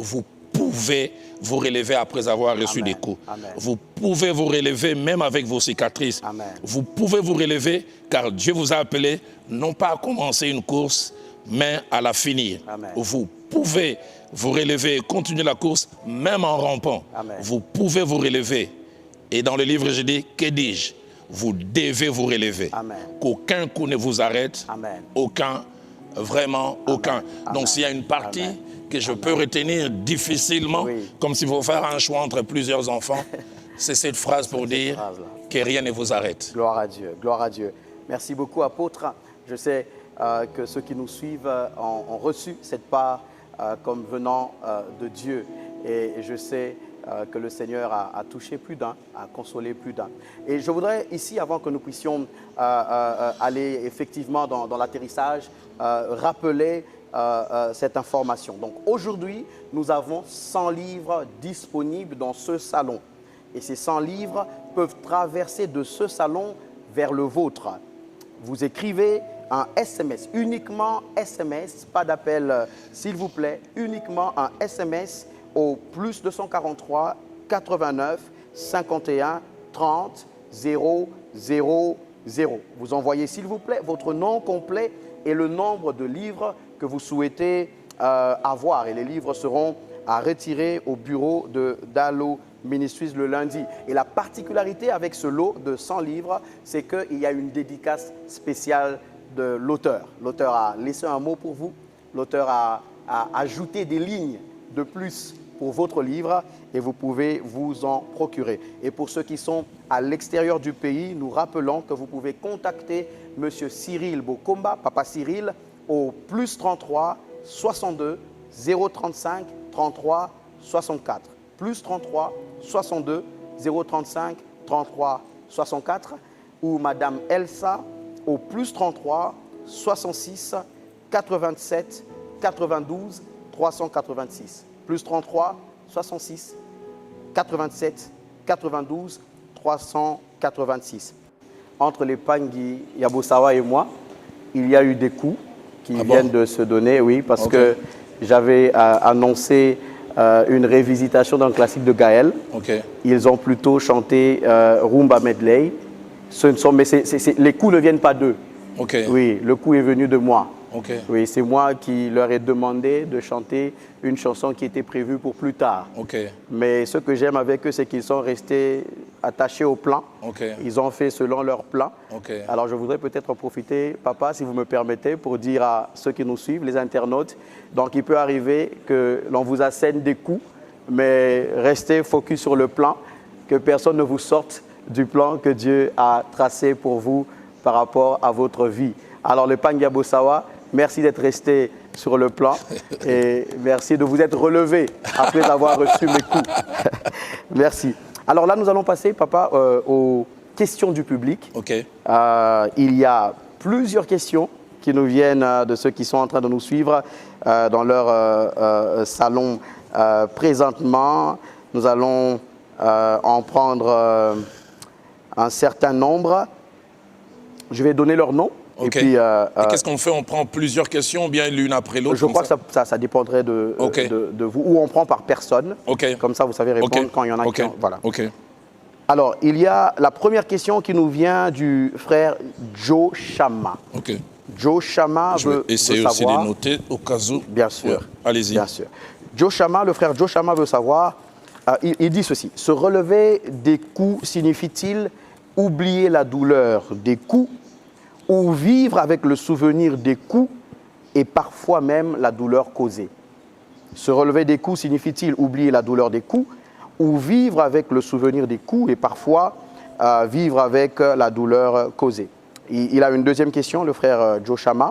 vous pouvez vous relever après avoir reçu des coups. Amen. Vous pouvez vous relever même avec vos cicatrices. Amen. Vous pouvez vous relever car Dieu vous a appelé non pas à commencer une course, mais à la finir. Amen. Vous pouvez vous relever et continuer la course même en rampant. Amen. Vous pouvez vous relever. Et dans le livre, je dis, que dis-je? Vous devez vous relever. Amen. Qu'aucun coup ne vous arrête. Amen. Aucun, vraiment aucun. Amen. Donc s'il y a une partie Amen. que je peux retenir difficilement, Oui. comme s'il faut faire un choix entre plusieurs enfants, c'est cette phrase pour dire que rien ne vous arrête. Gloire à Dieu, gloire à Dieu. Merci beaucoup, apôtre. Je sais que ceux qui nous suivent ont reçu cette part comme venant de Dieu. Et je sais que le Seigneur a touché plus d'un, a consolé plus d'un. Et je voudrais ici, avant que nous puissions aller effectivement dans l'atterrissage, rappeler cette information. Donc aujourd'hui, nous avons 100 livres disponibles dans ce salon. Et ces 100 livres peuvent traverser de ce salon vers le vôtre. Vous écrivez un SMS, uniquement SMS, pas d'appel s'il vous plaît, uniquement un SMS au plus 243 89 51 30 000. Vous envoyez s'il vous plaît votre nom complet et le nombre de livres que vous souhaitez avoir. Et les livres seront à retirer au bureau de Dalo Ministries le lundi. Et la particularité avec ce lot de 100 livres, c'est qu'il y a une dédicace spéciale de l'auteur. L'auteur a laissé un mot pour vous. L'auteur a ajouté des lignes de plus pour votre livre et vous pouvez vous en procurer. Et pour ceux qui sont à l'extérieur du pays, nous rappelons que vous pouvez contacter M. Cyril Bokomba, Papa Cyril, au plus 33 62 035 33 64. Plus 33 62 035 33 64 ou Madame Elsa au plus 33 66 87 92 386. Plus 33 66 87 92 386. Entre les Pangui Yabosawa et moi, il y a eu des coups qui viennent de se donner, oui, parce que j'avais annoncé une révisitation d'un classique de Gaël. Ils ont plutôt chanté Rumba Medley. Les coups ne viennent pas d'eux. Oui, le coup est venu de moi. Oui, c'est moi qui leur ai demandé de chanter une chanson qui était prévue pour plus tard. Mais ce que j'aime avec eux, c'est qu'ils sont restés attachés au plan. Ils ont fait selon leur plan. Alors je voudrais peut-être en profiter, papa, si vous me permettez, pour dire à ceux qui nous suivent, les internautes, donc il peut arriver que l'on vous assène des coups, mais restez focus sur le plan, que personne ne vous sorte du plan que Dieu a tracé pour vous par rapport à votre vie. Alors le Pangui Yabosawa, merci d'être resté sur le plan et merci de vous être relevé après avoir reçu mes coups. Merci. Alors là, nous allons passer, papa, aux questions du public. Il y a plusieurs questions qui nous viennent de ceux qui sont en train de nous suivre dans leur salon présentement. Nous allons en prendre un certain nombre. Je vais donner leur nom. Et puis, qu'est-ce qu'on fait? On prend plusieurs questions ou bien l'une après l'autre? Je crois que ça dépendrait de vous. Ou on prend par personne. Comme ça, vous savez répondre quand il y en a qui ont, voilà. Alors, il y a la première question qui nous vient du frère Joe Chama. Joe Chama veut essayer aussi de noter au cas où. Bien sûr. Allez-y. Bien sûr. Joe Chama, le frère Joe Chama veut savoir, il dit ceci: se relever des coups signifie-t-il oublier la douleur des coups ou vivre avec le souvenir des coups et parfois même la douleur causée? Se relever des coups signifie-t-il oublier la douleur des coups ou vivre avec le souvenir des coups et parfois vivre avec la douleur causée? Il a une deuxième question, le frère Joe Chama.